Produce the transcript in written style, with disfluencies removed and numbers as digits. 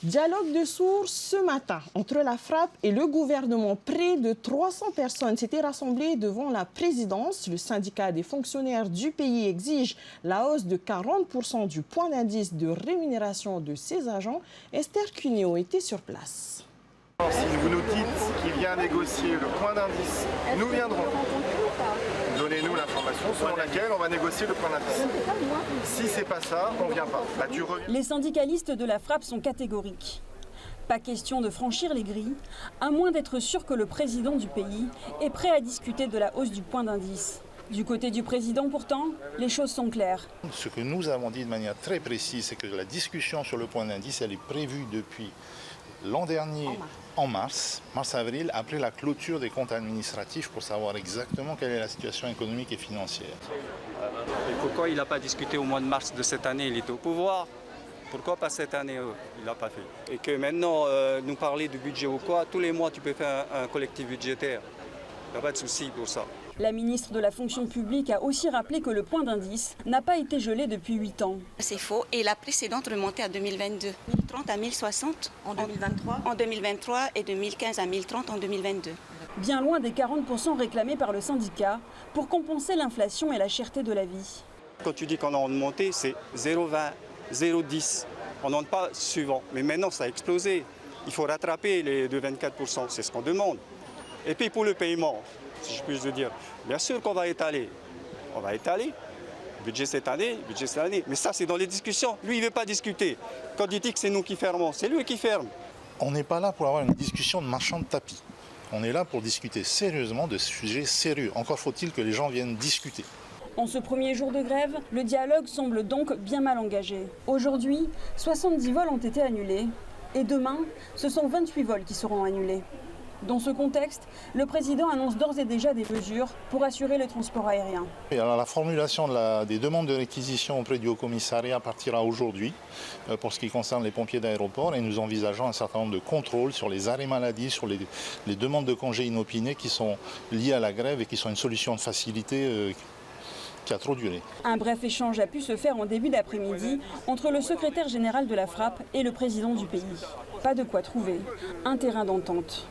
Dialogue de sourds ce matin entre la FRAPP et le gouvernement. Près de 300 personnes s'étaient rassemblées devant la présidence. Le syndicat des fonctionnaires du pays exige la hausse de 40% du point d'indice de rémunération de ses agents. Esther Cuneo était sur place. Si vous nous dites qu'il vient négocier le point d'indice, nous viendrons. Donnez-nous l'information selon laquelle on va négocier le point d'indice. Si c'est pas ça, on ne vient pas. Bah, Les syndicalistes de la FRAPP sont catégoriques. Pas question de franchir les grilles, à moins d'être sûr que le président du pays est prêt à discuter de la hausse du point d'indice. Du côté du président, pourtant, les choses sont claires. Ce que nous avons dit de manière très précise, c'est que la discussion sur le point d'indice, elle est prévue depuis l'an dernier, en mars-avril, après la clôture des comptes administratifs pour savoir exactement quelle est la situation économique et financière. Et pourquoi il n'a pas discuté au mois de mars de cette année? Il était au pouvoir. Pourquoi pas cette année? Il n'a pas fait. Et que maintenant, nous parler du budget ou quoi, tous les mois tu peux faire un collectif budgétaire. Il n'y a pas de souci pour ça. La ministre de la fonction publique a aussi rappelé que le point d'indice n'a pas été gelé depuis 8 ans. C'est faux. Et la précédente remontait à 2022. 1030 à 1060 en 2023. En 2023 et 2015 à 1030 en 2022. Bien loin des 40% réclamés par le syndicat pour compenser l'inflation et la cherté de la vie. Quand tu dis qu'on a remonté, c'est 0,20, 0,10. On n'en pas suivant. Mais maintenant, ça a explosé. Il faut rattraper les 2,24%. C'est ce qu'on demande. Et puis pour le paiement, si je puis le dire, bien sûr qu'on va étaler. On va étaler. Budget cette année, budget cette année. Mais ça, c'est dans les discussions. Lui, il ne veut pas discuter. Quand il dit que c'est nous qui fermons, c'est lui qui ferme. On n'est pas là pour avoir une discussion de marchand de tapis. On est là pour discuter sérieusement de sujets sérieux. Encore faut-il que les gens viennent discuter. En ce premier jour de grève, le dialogue semble donc bien mal engagé. Aujourd'hui, 70 vols ont été annulés. Et demain, ce sont 28 vols qui seront annulés. Dans ce contexte, le président annonce d'ores et déjà des mesures pour assurer le transport aérien. Et alors, la formulation des demandes de réquisition auprès du Haut-Commissariat partira aujourd'hui pour ce qui concerne les pompiers d'aéroport et nous envisageons un certain nombre de contrôles sur les arrêts maladie, sur les demandes de congés inopinés qui sont liées à la grève et qui sont une solution de facilité qui a trop duré. Un bref échange a pu se faire en début d'après-midi entre le secrétaire général de la FRAPP et le président du pays. Pas de quoi trouver un terrain d'entente.